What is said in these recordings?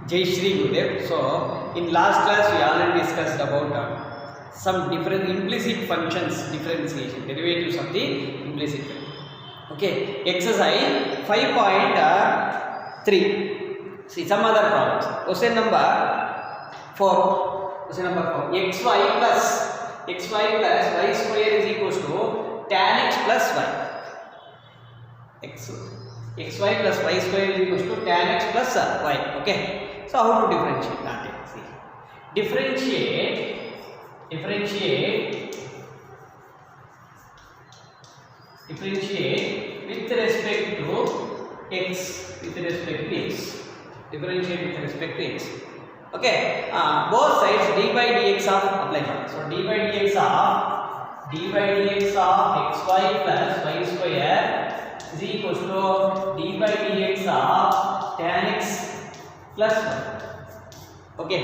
Jai Shri Gurudev. So, in last class we already discussed about some different implicit functions differentiation, derivatives of the implicit. Okay, exercise 5.3. See some other problems. Question number 4. Question number 4. xy plus y square is equals to tan x plus y. xy plus y square is equals to tan x plus y. Okay. So how to differentiate that? See, differentiate with respect to x. Differentiate with respect to x. Okay. Both sides d by dx of apply. So d by dx of xy plus y square is equals to d by dx of tan x plus 1. Okay,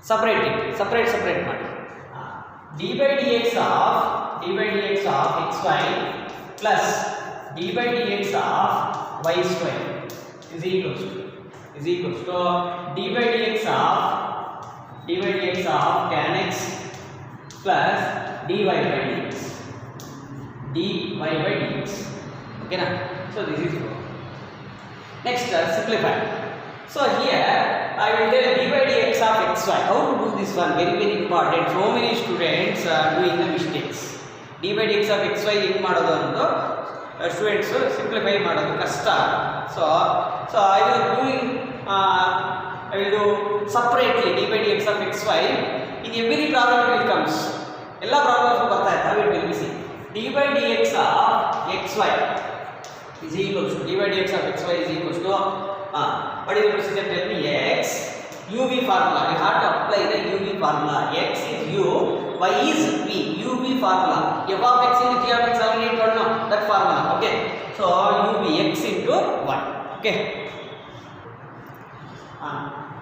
separate ಮಾಡಿ. d by dx of xy plus d by dx of y square is equals to d by dx of tan x plus dy by dx. Okay na? So this is good. Next, simplify. So here I will tell d by dx of xy. How to do this one? Very important. So many students are doing the mistakes. d by dx of xy ಏನು ಮಾಡೋದು ಅನ್ನೋದು students simplify ಮಾಡೋದು ಕಷ್ಟ. So I will do separately d by dx of xy. In every problem it will comes. ಎಲ್ಲ problems ಬರ್ತಾ ಇರ್ತವೆ. It will be see d by dx of xy is equals to d by dx of xy is equals to what is the procedure? Tell me. X uv formula. You have to apply the uv formula. X is u, y is v. uv formula. F of x into g of x already told now that formula. Okay. So uv x into y. Okay.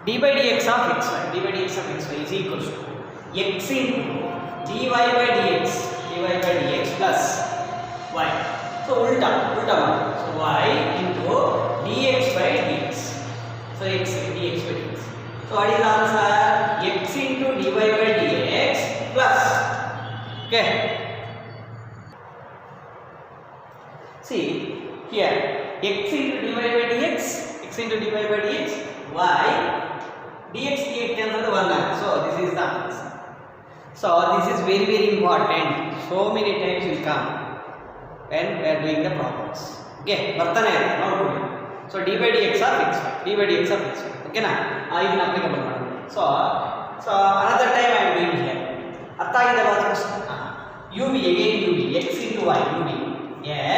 D by dx of xy is equals to x into dy by dx plus y. So ulta. So y into dx by dx. So x dx by dx. So what is answer? X into dy by dx plus. Okay. See here x into dy by dx, y dx cancel the one. So this is the answer. So this is very important. So many times will come when we are doing the problems. Okay, ಬರ್ತಾನೆ ಇದೆ ನೋಡ್ಕೊಳ್ಳಿ. So d by dx of xy. Okay na? ಇದನ್ನ applicable ಮಾಡಿ. So another time I am doing here. ಅರ್ಥ ಆಗಿದೆ ಅಲ್ವಾ first? uv again uv x into y uv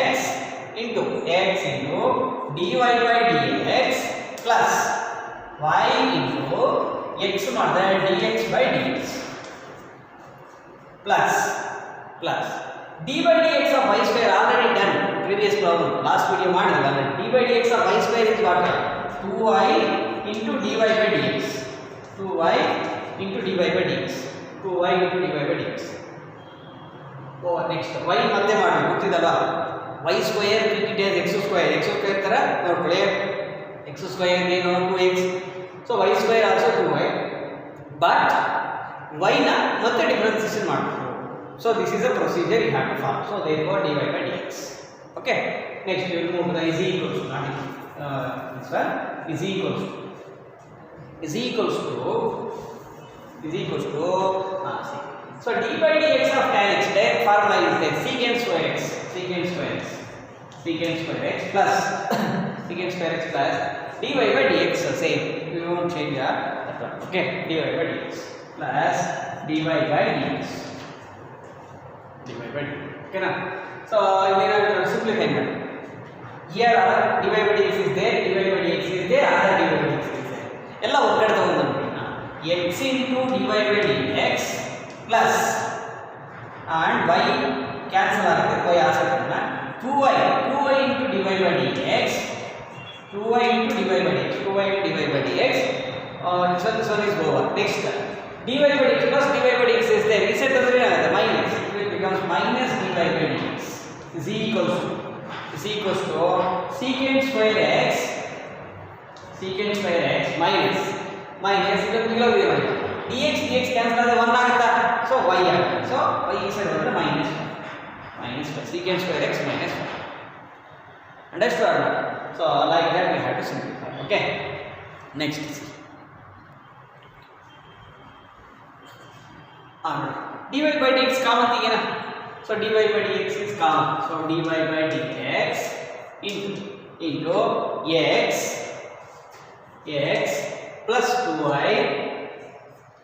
x into dy by dx plus y into x ಮಾಡಿದ್ರೆ dx by dx plus d by dx of y square already done. Previous problem last video ಮಾಡಿದ್ವಿ already. d by dx of y square is what? 2y into dy by dx. 2y into dy by dx. Oh, next y ಮತ್ತೆ ಮಾಡಿ ಗೊತ್ತಿದಲ್ಲ. y square keep it as x square ತರ ನೋಡ್ಕೊಳ್ಳಿ. x square ಏನು 2x. So y square also 2y. But y ನ ಮತ್ತೆ differentiation ಮಾಡಬೇಕು. So this is a procedure you have to follow. So therefore dy by dx. Okay. Next we will move to the is equals to this one is equals to see. So d by dx of tan x, direct formula is there. Secant square x plus dy by dx same. We won't change that one. Okay. dy by dx plus dy by dx. Okay na? So we have to simplify it. Here our dy by dx is there, other dy by dx is there. ಎಲ್ಲ ಒಕ್ಕಡೆ ತಗೊಂಡ್ಬಂದ್ಬಿಡಿ. x into dy by dx plus and y cancel ಆಗುತ್ತೆ. y ಆಚೆ ಬರೋಣ. 2y into dy by dx. This one is over. Next dy by dx plus dy by dx is there. Reset ಅಂದ್ರೆ ಏನಾಗುತ್ತೆ? minus. It becomes minus dy by dx is equals to secant square x minus minus ಇದು below 0 dx dx cancel ಆದರೆ 1 ಆಗುತ್ತಾ so y ಆಗುತ್ತೆ so y ಈ side ಬಂದ್ರೆ minus secant square x minus 1 understood or not so like that we have to simplify okay next see dy by dx common thing so dy by dx is common so dy by dx into x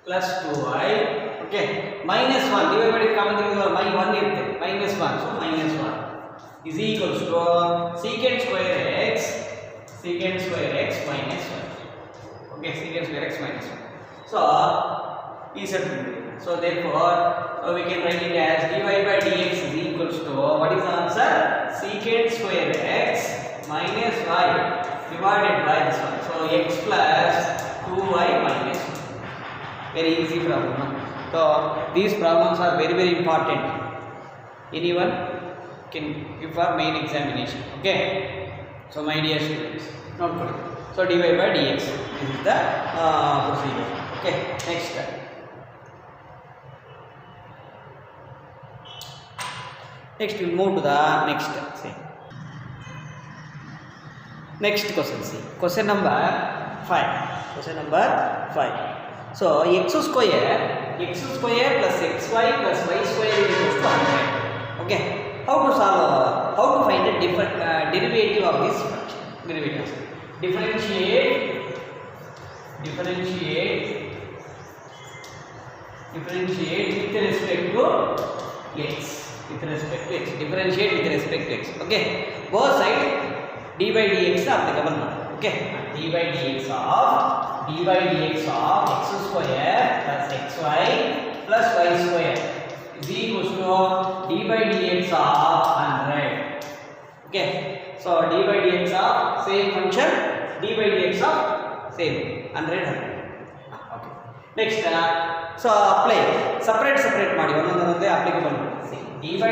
plus 2y okay minus 1 dy by dx common thing is 1 irutte minus 1 so minus 1 is equals to secant square x minus 1 okay secant square x minus 1 so is a so therefore we can write it as dy by dx is equals to what is the answer secant square x minus y divided by this one so x plus 2y minus 1 very easy problem so these problems are very very important anyone can give for main examination okay so my dear students note for it so dy by dx this is the procedure okay next we'll move to the next see next question see question number 5 so x square plus xy plus y square is equals to 100 okay how to find the derivative of this function derivatives differentiate with respect to x differentiate with respect to x okay both sides d by dx applicable okay d by dx of x square plus xy plus y square is equals to d by dx of 100 okay so d by dx of same function d by dx of same 100 okay next so apply separate ಮಾಡಿ ಒಂದೊಂದೇ applicable see d by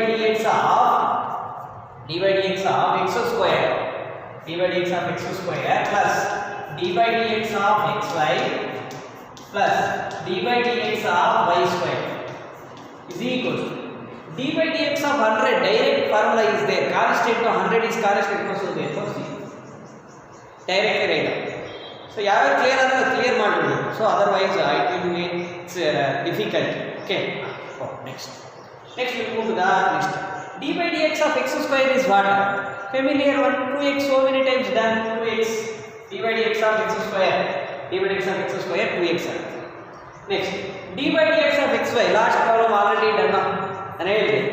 dx of x square plus d by dx of xy plus d by dx of y square is equals to d by dx of 100 direct formula is there constant to 100 is constant so therefore see directly write so yavar clear adra clear madbodu so otherwise it will be difficult okay next we'll move to the next d by dx of x square is what familiar one 2x so many times done 2x d by dx of x square 2x next d by dx of xy last problem already done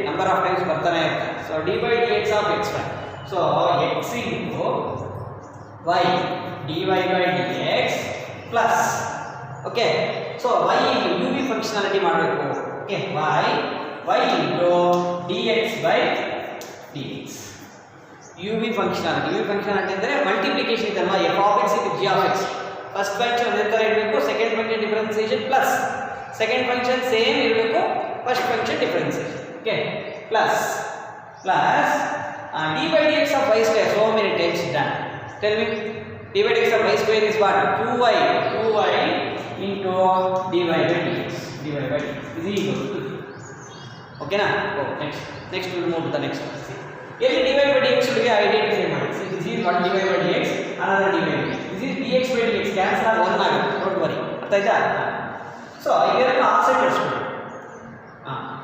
number of times bartane irta so d by dx of xy so x into y dy by dx plus okay so y into uv functionality ಮಾಡಬೇಕು okay y into dx by dx uv functionality ಅಂದ್ರೆ multiplication ಇದಲ್ವಾ f of x into g of x first function ಅದೇ ತರ ಇರಬೇಕು second function differentiation plus second function same ಇರಬೇಕು first function differentiation okay plus d by dx of y square so many times done tell me d by dx of y square is what 2y into dy by dx is equal to okay na next we'll move to the next one see here dy by dx should be identify ಮಾಡಿ see this is one dy by dx another dy by dx this is dx by dx cancel ಆಗ 1 ಆಗುತ್ತೆ don't worry ಅರ್ಥ ಆಯ್ತಾ so ಇದನ್ನ offset ಇಟ್ಕೊಳ್ಳಿ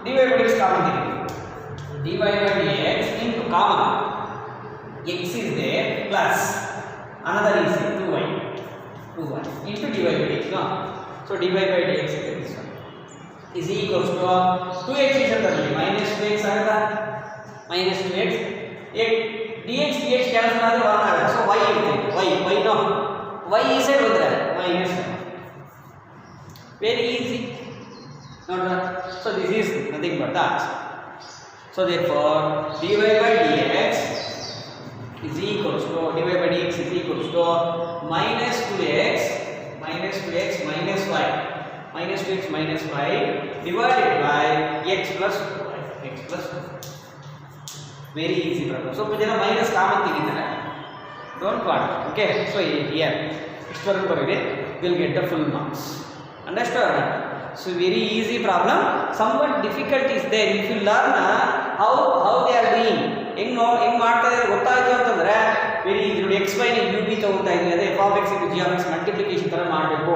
dy by dx common dy by dx into common x is there plus another is 2y into dy by dx no so dy by dx is this one is equals to 2x is ಅಂತಲ್ಲಿ minus 2x ಆಗುತ್ತಾ minus 2x dx cancel ಆದರೆ 1 ಆಗುತ್ತೆ so y ಇರುತ್ತೆ y no y ಈ side ಬಂದ್ರೆ minus very easy ನೋಡ್ರಾ so this is nothing but that so therefore dy by dx is equals to minus 2x minus y minus 2x minus y divided by x plus 2 very easy problem so jana minus common ತೆಗಿತಾರೆ don't want okay so here ಇಷ್ಟವರೆಗೂ ಬರೀರಿ, will get the full marks. Understand? So very easy problem. Somewhat difficult is there if you learn how they are doing. ಹೆಂಗ್ ಮಾಡ್ತಾ ಇದ್ದಾರೆ ಗೊತ್ತಾಯ್ತು ಅಂತಂದ್ರೆ very easy. ನೋಡಿ X Y U B ತಗೋತಾ ಇದ್ವಿ, ಅದೇ F of X into G of X multiplication ಥರ ಮಾಡಬೇಕು.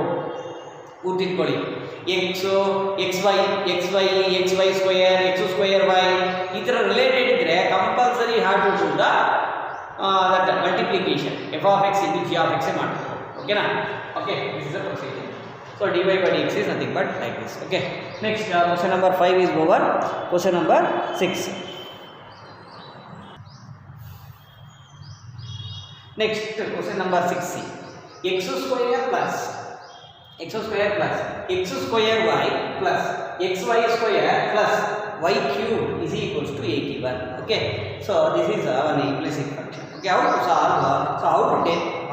ಕೂತಿಟ್ಕೊಳ್ಳಿ, X Y square X square Y ಈ ಥರ ರಿಲೇಟೆಡ್ ಇದ್ದರೆ compulsory have to do that multiplication F of X into G of ಎಕ್ಸೇ ಮಾಡಬೇಕು. ಓಕೆನಾ? Okay, this is the procedure. So dy by dx is nothing but like this. Okay. Next question number 5 is over. Question number 6. Next question number 6c. x square plus x square y plus xy square plus y cube is equals to 81. Okay. So this is an implicit function. Okay. How to solve? So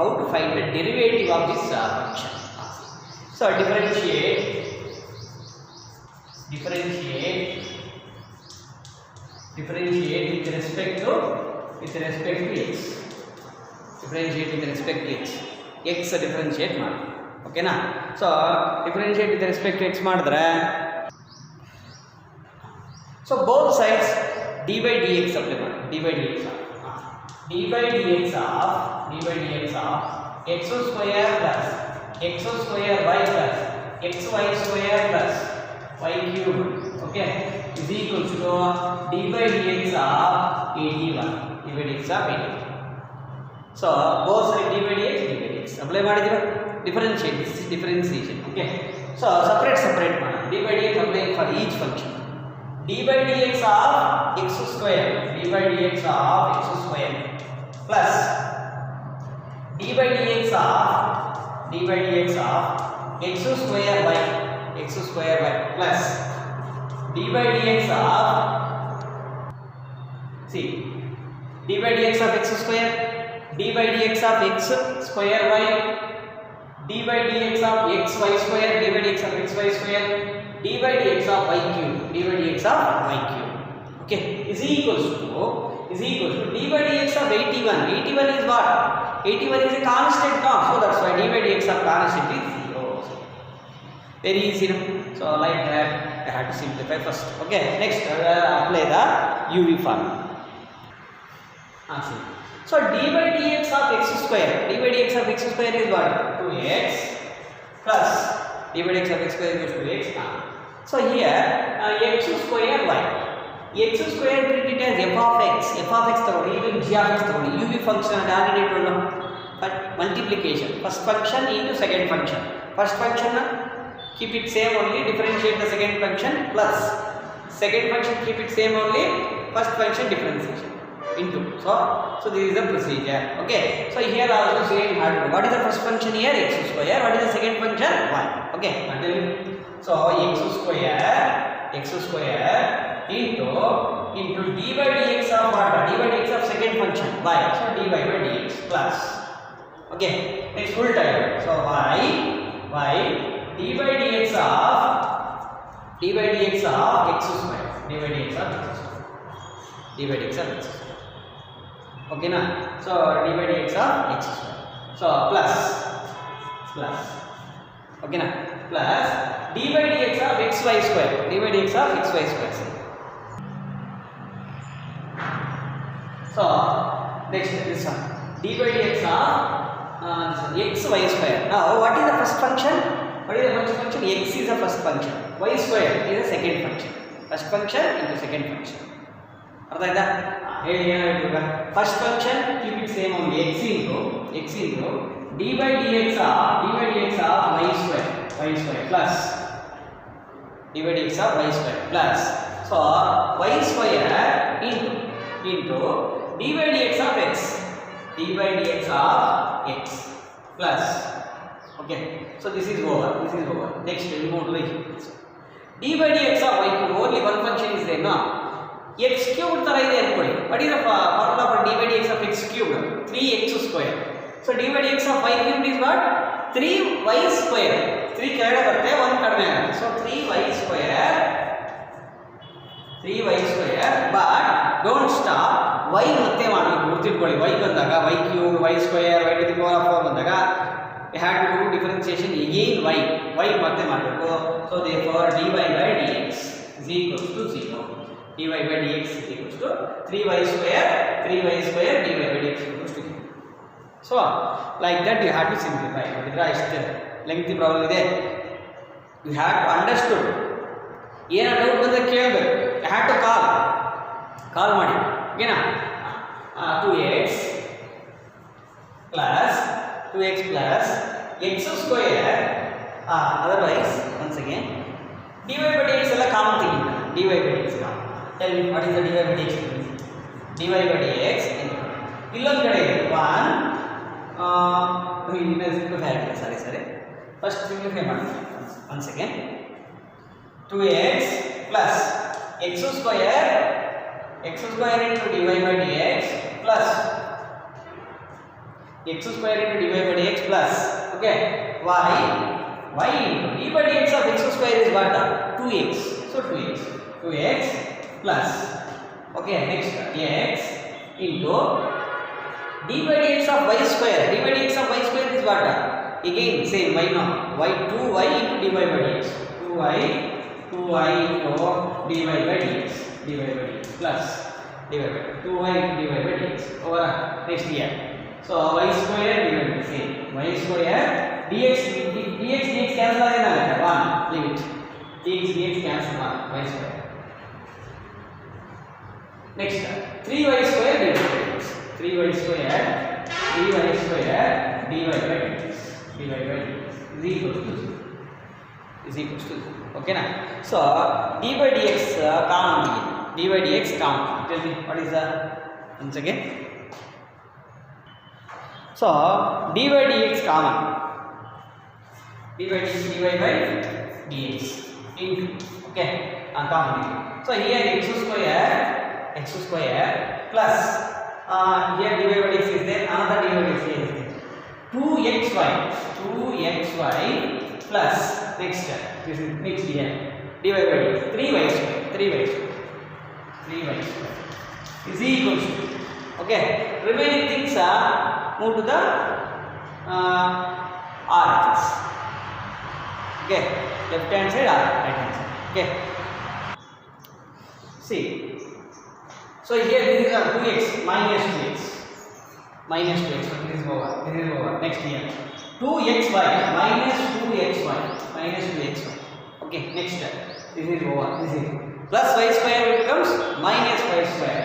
how to find the derivative of this function? So differentiate with respect to x. Differentiate with respect to x. X differentiate ಮಾಡಿ. ಓಕೆನಾ? So differentiate with respect to x ಮಾಡಿದ್ರೆ so both sides d by dx apply ಮಾಡಿ. d by dx of x square plus x square y plus xy square plus y cube, okay, is equals to d by dx of 81. d by dx of 81. So both side d by dx apply ಮಾಡಿದಿರಾ? differentiate, this is differentiation. Okay, so separate ಮಾಡಿ. d by dx applying for each function. d by dx of x square plus d by dx of x square y plus d by dx of d by dx of x square, d by dx of x square y, d by dx of xy square, d by dx of xy square, d by dx of y cube, okay, is equals to d by dx of 81. 81 is what? 81 is a constant now, so that's why d by dx of constant is 0. Very easy, no? So like that I have to simplify first. Okay, next apply the UV formula. So d by dx of x square is what? 2x plus d by dx of x square equals to x. So here x square y. x square treat it as f of x ತಗೊಳ್ಳಿ, even g of x ತಗೊಳ್ಳಿ. UV function and already told them, but multiplication first function into second function. First function keep it same only, differentiate the second function, plus second function keep it same only, first function differentiation into. So this is the procedure. Okay, so here also same hard. What is the first function here? X square. What is the second function? Y. Okay, so x square into d by dx of what? d by dx of second function y. So dy by dx plus, okay, next full time. So y d by dx of x square, okay na? So d by dx of x square, so plus, okay na, plus d by dx of xy square, so next this one, d by dx of xy square. Now what is the first function? X is the first function, y square is the second function. First function into second function. ಅರ್ಥ ಆಯ್ತಾ? ಹೇಳಿ ಏನಾಯ್ತು? First function keep it same only, x into d by dx of y square plus d by dx of y square plus, so y square into d by dx of x plus, okay, so this is over. Next we move to d by dx of y cube. Only one function is there, no? x cubed ತರ ಇದೆ ಅನ್ಕೊಳ್ಳಿ. What is the formula for d by dx of x cubed? 3x square. So d by dx of y cubed is what? 3y square. 3 ಕೆಳಗಡೆ ಬರುತ್ತೆ, 1 ಕಡಿಮೆ ಆಗುತ್ತೆ. So 3y square, but don't stop. y ಮತ್ತೆ ಮಾಡಿ ಗುರ್ತಿಟ್ಕೊಳ್ಳಿ. y ಬಂದಾಗ y cube, y square, y to the power of 4 ಬಂದಾಗ we have to do differentiation again y ಮತ್ತೆ ಮಾಡಬೇಕು. So therefore dy by dx is equals to 0. dy by dx is equals to 3y square dy by dx equals to 0. So like that you have to simplify. ನೋಡಿದ್ರಾ ಎಷ್ಟು ಲೆಂಗ್ತಿ problem ಇದೆ. You have to understood. ಏನ doubt ಬಂದ್ರೆ ಕೇಳಬೇಕು. You have to ಕಾಲ್ ಮಾಡಿ ಓಕೆನಾ. 2x plus x square otherwise once again dy by dx ಎಲ್ಲ common ತೆಗಿಬೇಕು. dy by dx common. tell me what is the dy by dx? dy by dx ಇಲ್ಲೊಂದು ಕಡೆ ಇದೆ 1 ಇನ್ನೊಂದು ಸಿಂಪ್ಲಿಫೈ ಆಗಿಲ್ಲ. ಸರಿ ಫಸ್ಟ್ ಸಿಂಪ್ಲಿಫೈ ಮಾಡಿ once again 2x plus x square into dy by dx plus x square into dy by dx plus okay y into dy by dx of x square is what? 2x. So 2x plus okay next x into dy by dx of y square. Dy by dx of y square is what? Again same y now y 2y into dy by dx 2y into dy by dx plus dy by 2y into dy by dx over next here. So y square dy by dx same y square dx cancel ಆಗುತ್ತೆ 1 leave it dx cancel y square. Next 3y square dy by dx 3y square dy by dx is equals to 0. Okay na. So d by dx common. D by dx common. Tell me what is the once again. So d by dx common. D by dx into okay common. So here x square plus here dy by dx is there. Another dy by dx is there. 2xy plus next this is next here dy by dx 3y square is equals to okay remaining things are move to the r axis. Okay, left hand side or right hand side. Okay, see so here this is 2x minus 2x so this is over next here 2xy minus 2xy okay next this is over this is plus y square becomes minus y square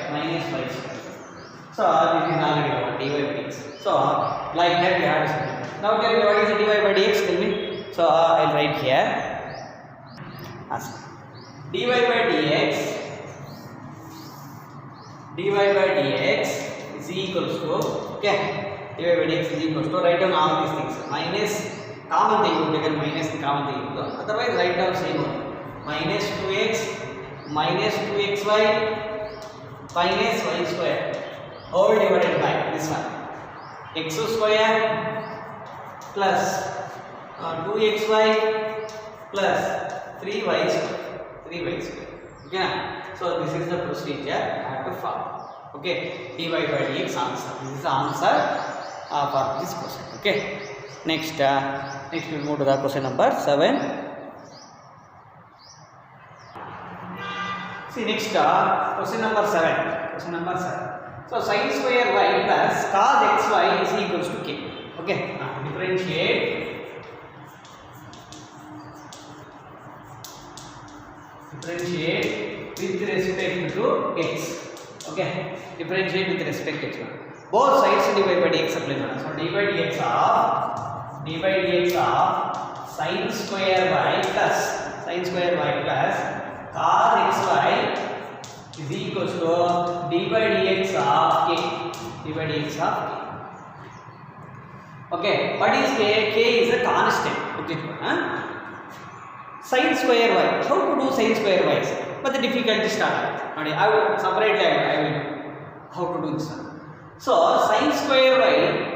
so this is already over dy by dx. So like that we have to simplify. Now tell me what is the dy by dx, tell me. So I'll write here dy by dx is equals to okay dy by dx is equals to write down all these things minus common thing would become minus the common thing otherwise write down same one minus 2x minus 2xy minus y square all divided by this one x square plus 2xy plus 3y square okay so this is the procedure I have to follow. Okay, dy by dx answer. This is the answer for this question. Okay, next we move to the question number 7. See next question number 7. So sin square y plus cos xy is equals to k. Okay, differentiate with respect to x. Okay, differentiate with respect to x. Both sides dy by dx apply madam. So dy by dx of sin square y plus cos xy is equals to dy by dx of k. Okay, what is k? K is a constant. Okay, sin square y. How to do sin square y? But the difficulty starts. I will separately I will how to do this one. So sin square y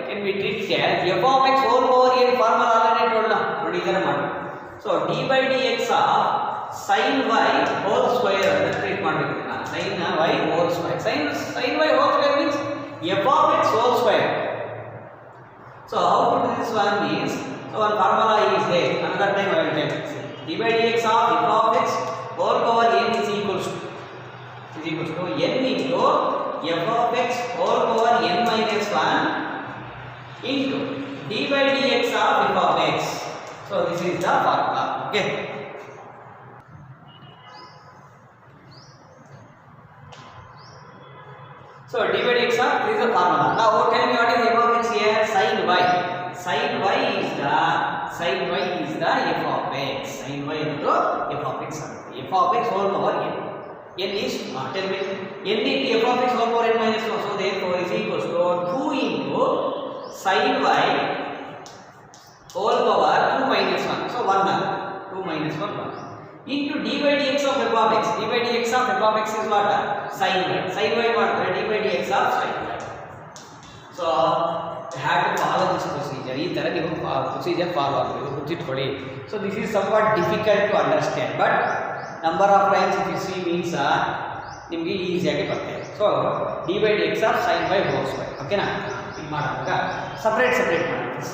can be treated as f of x whole over here formula already told na. So d by dx of sin y whole square ಅಂತ treat ಮಾಡಬೇಕು. sin y whole square. Sin y whole square means f of x whole square. So how to do this one means, so one formula is there, another time I will tell you. D by dx of f of x whole power n is equals to n into f of x whole power n minus 1 into d by dx of f of x. So this is the formula. Okay. So d by dx of, this is the formula. Now tell me what is f of x here? Sin y. Sin y is the f of x. Sin y is the f of x. F of x whole power n. N is tell me n into f of x whole power n minus 1. So therefore is equals to 2 into sin y whole power 2 minus 1. So 1 2 minus 1 into d by dx of f of x. D by dx of f of x is what? Sin y. Sin y what? D by dx of sin y. So you have to follow this procedure. Ee tara ನೀವು procedure follow ಆಗಬೇಕು, ಗುರ್ತಿಟ್ಕೊಳ್ಳಿ. So this is somewhat difficult to understand, but number of times if you see means ನಿಮಗೆ easy ಆಗಿ ಬರುತ್ತೆ. So d by dx of sin y whole square. ಓಕೆನಾ? ಇದು ಮಾಡುವಾಗ separate ಮಾಡಿ.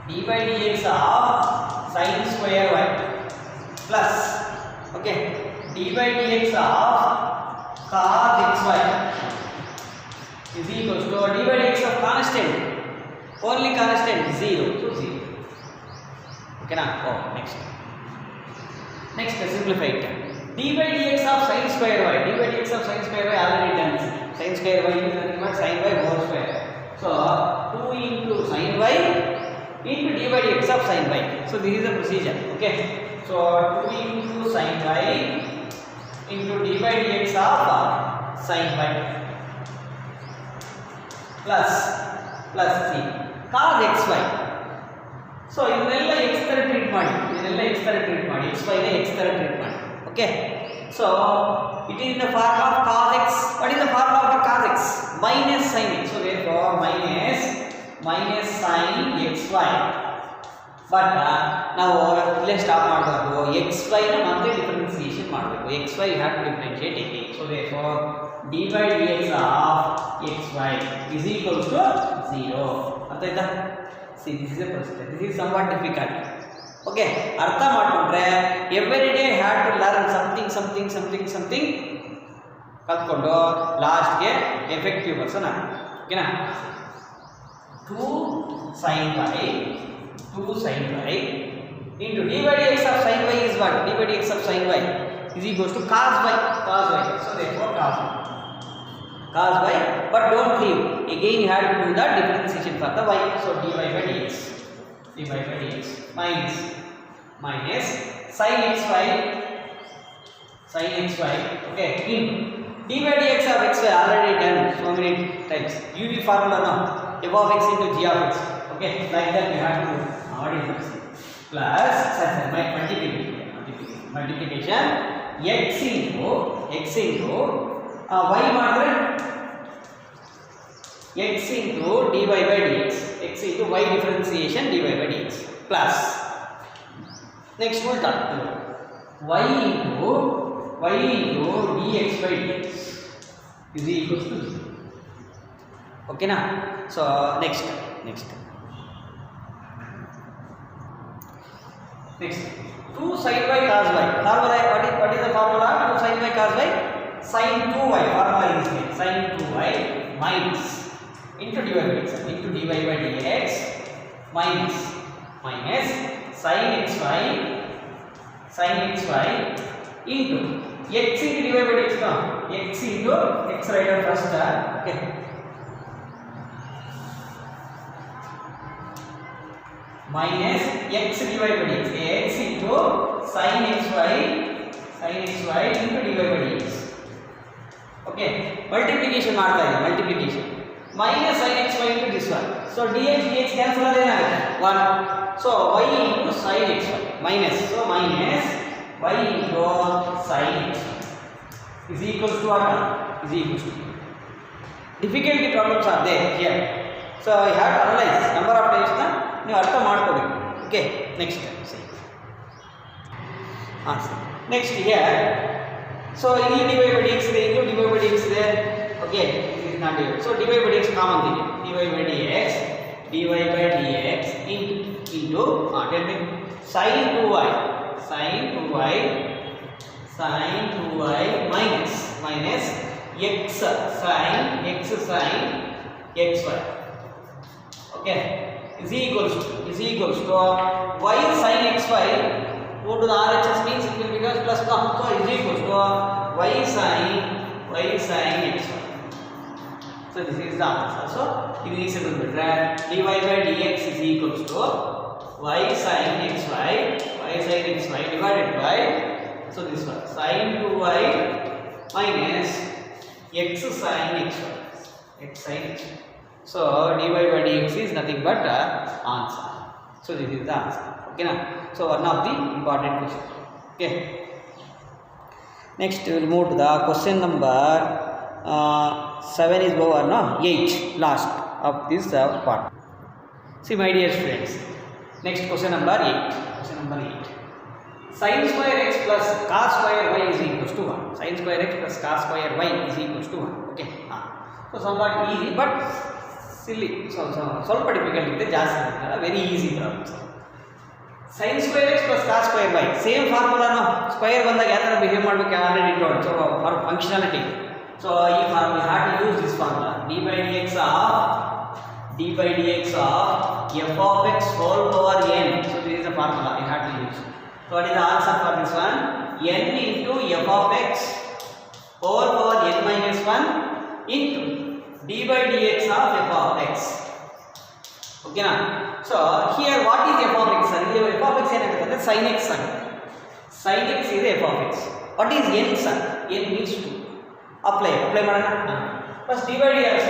d by dx of sin square y plus okay d by dx of cos xy is equals to d by dx of constant, only constant 0, so 0. Okay na? Oh, next simplify it. d by dx of sin square y, d by dx of sin square y already done. Sin square y is nothing but sin y whole square. So 2 into sin y into d by dx of sin y. So this is the procedure. Okay. So 2 into sin y into d by dx of sin y plus c cos xy. So ಇದನ್ನೆಲ್ಲ x ತರ treat ಮಾಡಿ, xy ನ x ತರ treat ಮಾಡಿ. Okay. So it is in the form of cos x. What is the formula for cos x? Minus sin x. So therefore minus sin xy. But ನಾವು ಇಲ್ಲೇ stop ಮಾಡಬಾರ್ದು. xy ನ ಮತ್ತೆ differentiation ಮಾಡಬೇಕು. xy you have to differentiate again. So therefore d by dx of xy is equals to 0. ಅರ್ಥ ಆಯ್ತಾ? See, this is a procedure. This is somewhat difficult. Okay, ಅರ್ಥ ಮಾಡ್ಕೊಂಡ್ರೆ every day you have to learn something ಕಲ್ತ್ಕೊಂಡು ಲಾಸ್ಟ್ಗೆ effective person ಆಗಿ. ಓಕೆನಾ? 2 sin y into d by dx of sin y is what? D by dx of sin y is equals to cos y. So therefore cos y, but don't leave. Again you have to do the differentiation for the y. So dy by dx minus sin xy. Okay, in d by dx of xy already done so many times. Uv formula now, f of x into g of x. Okay, like that you have to do. What is this? Plus multiplication x into y ಮಾಡಿದ್ರೆ x into dy by dx, x into y differentiation dy by dx plus next ulta y into dx by dx is equals to 0. Okay na? So next 2 sin y cos y. Formula what is the formula? 2 sin y cos y. Sin 2y formula is here. Sin 2y minus into dy by dx minus sin xy into x into dy by dx no x into x right on first okay minus x dy by dx x into sin xy into dy by dx. Okay, multiplication ಮಾಡ್ತಾ ಇದೆ multiplication minus sin xy into this one. So dx cancel ಆದ್ರೆ ಏನಾಗುತ್ತೆ 1. So y into sin xy minus y into sin xy is equals to what? Is equals to difficulty problems are there here. So you have to analyze number of times na ನೀವು ಅರ್ಥ ಮಾಡ್ಕೋಬೇಕು. Okay, next see next here. So ಇಲ್ಲಿ dy by dx ಇದೆ, ಇಲ್ಲಿ dy by dx ಇದೆ. Okay, this is not divided. So dy by dx common thing. Dy by dx dy by dx into tell me sin 2y minus x sin xy. Okay, is equals to y sin xy. Go to the RHS means it will become plus 1. So is equals to y sin xy. So this is the answer. So in this simple dy by dx is equals to y sin xy divided by, so this one sin 2y minus x sin xy. So dy by dx is nothing but answer. So this is the answer. Okay na? So one of the important question. Okay. Next we will move to the question number 7 is over, no? 8 last of this part. See my dear students, next question number 8. Sin square x plus cos square y is equals to 1. Sin square x plus cos square y is equals to 1. Okay. So somewhat easy but silly. So ಸ್ವಲ್ಪ difficult ಇದೆ, ಜಾಸ್ತಿ ಇರಲ್ಲ. Very easy problems. Sin square x plus cos square y same formula no, square ಬಂದಾಗ ಯಾವ ತರ behave ಮಾಡಬೇಕು already ನೋಡ್. So for functionality, so ಈ form we have to use this formula d by dx of f of x whole power n. So this is the formula we have to use. So what is the answer for this one? N into f of x whole power n minus 1 into d by dx of f of x. Okay na? So here what is f of x? Here f of x ಏನಾಗುತ್ತೆ sin x ಆಗುತ್ತೆ. Sin x is f of x. What is n sir? N means 2. apply ಮಾಡೋಣ. First d by dx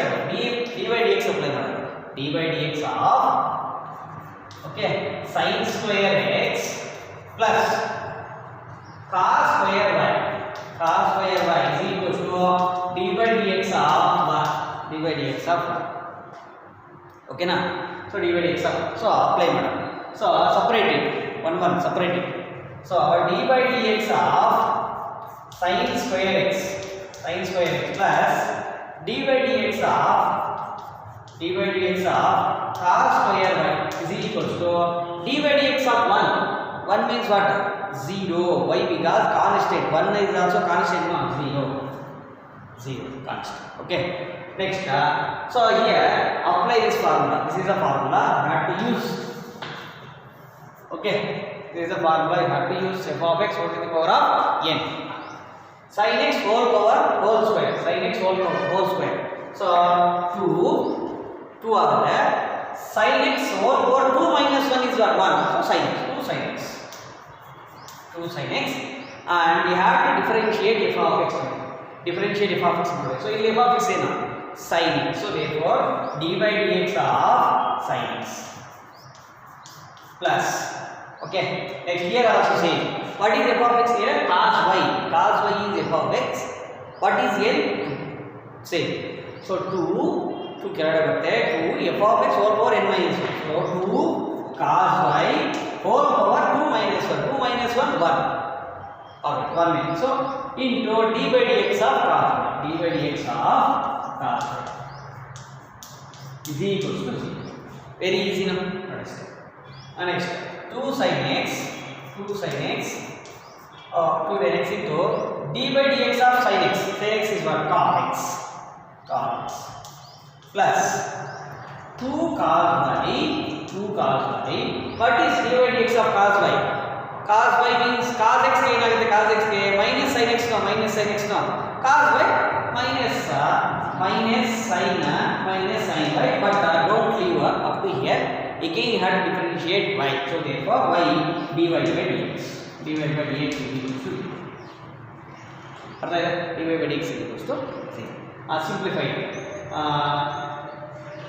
apply ಮಾಡೋಣ. d by dx of, okay, sin square x plus cos square y is equal to d by dx of 1. Okay na? So d by dx of, so apply ಮಾಡೋಣ. So separate it, one separate it. So d by dx of sin square x plus d by dx of cos square y is equals to d by dx of 1 means what? 0. Why? Because constant. 1 is also constant, no? 0 constant. Okay. Next, so here apply this formula. This is a formula you have to use. Okay, this is a formula you have to use. F of x whole to the power of n. Sin x whole power whole square. So 2 are there. Sin x whole power 2 minus 1 is what? 1. So sin x, 2 sin x, and we have to differentiate f of x. So in f of x is sin x. So therefore d by dx of sin x plus, okay, next here also same. What is f of x here? Cos y is f of x. What is n? Same. So 2 ಕೆಳಗಡೆ ಬರುತ್ತೆ, 2 f of x whole power n minus 1. So 2 cos y whole power 2 minus 1. 2 minus 1 1. Okay, 1 minus. So into d by dx of cos y is equals to 0. Very easy now. Next 2 sin x to the next into d by dx of sin x. Sin x is what? Cos x plus 2 cos y. What is d by dx of cos y? Cos y means cos x ಏನಾಗುತ್ತೆ? cos x ಗೆ minus sin x no. Cos y minus sin y, but don't leave up to here. Again you have to differentiate y. So therefore y dy by dx is equals to 0. ಅರ್ಥ ಆಯ್ತಾ? dy by dx is equals to 0. Simplify it.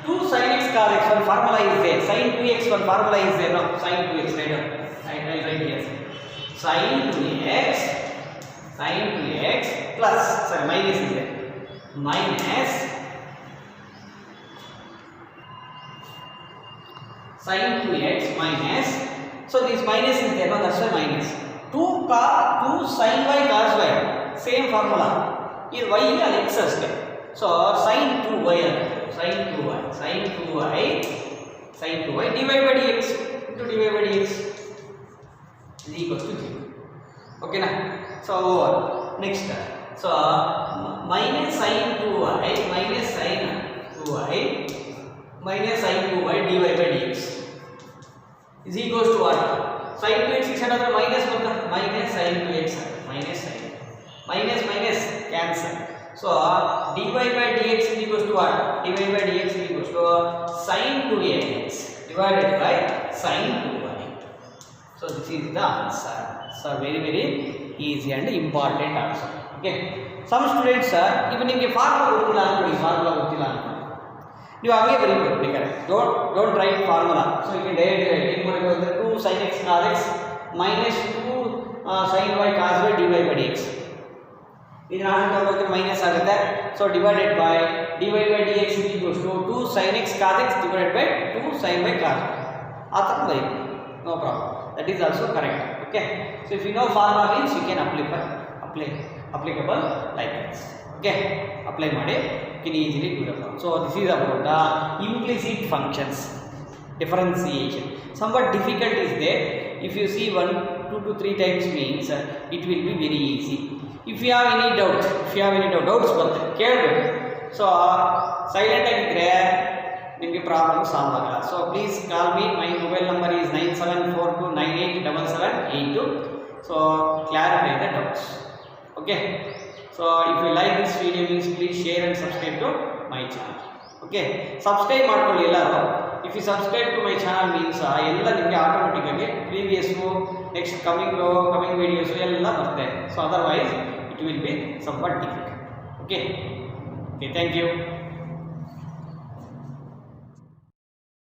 2 sin x cos x, one formula is there. Sin 2x, one formula is there. No, sin 2x right here. Sin 2x plus, sorry, minus is there. Minus sin 2x minus, so this minus is there, no, that's why minus. 2 sin y cos y, same formula. Here y and x ಅಷ್ಟೇ. So sin 2y sin 2y dy by dx into dy by dx is equals to 0. Okay na? So over. Next, so minus sin 2y minus sin 2y minus sin 2y dy by dx is equals to what? Sin 2x is minus minus sin 2x minus sin minus minus cancel. So dy by dx is equals to what? Dy by dx is equals to sin 2x divided by sin 2y. So this is the answer. So very easy and important answer. Okay. Some students even ನಿಮಗೆ formula ಗೊತ್ತಿಲ್ಲ ಅನ್ಕೊಳ್ಳಿ, formula ಗೊತ್ತಿಲ್ಲ ಅನ್ಕೊಳ್ಳಿ, ನೀವು ಹಾಗೆ ಬರೀಬೇಕು ಬೇಕಾದ್ರೆ. Don't right formula. So ಈಗ ಡೈರೆಕ್ಟ್ ಏನು ಮಾಡಬೇಕು ಅಂದರೆ 2 sin x cos x minus 2 sin y cos y dy by dx. ಇದನ್ನ ಆನ್ಸರ್ ತಗೊಳ್ಳೋಕೆ ಮೈನಸ್ ಆಗುತ್ತೆ. So divided by dy by dx is equals to 2 sin x cos x divided by 2 sin y cos y. ಆ ಥರ ಬರೀಬೇಕು, no problem. That is also correct. Okay. So if you know formula means you can applicable like this. Okay. Apply ಮಾಡಿ you can easily do the problem. So this is about the implicit functions differentiation. Somewhat difficult is there. If you see 1, 2 to 3 times means it will be very easy. If you have any doubt, doubts ಬರುತ್ತೆ ಕೇಳಬೇಕು. So silent ಆಗಿದ್ರೆ ನಿಮಗೆ problem solve ಆಗಲ್ಲ. So please call me. My mobile number is 9742987782. So clarify the doubts. Okay. So if you like this video means please share and subscribe to my channel. Okay. Subscribe ಮಾಡ್ಕೊಳ್ಳಿ ಎಲ್ಲರೂ. If you subscribe to my channel means ಎಲ್ಲ ನಿಮಗೆ ಆಟೋಮೆಟಿಕ್ಕಾಗಿ previous next coming videos ಎಲ್ಲ ಬರುತ್ತೆ. So otherwise it will be somewhat difficult. Okay. Thank you.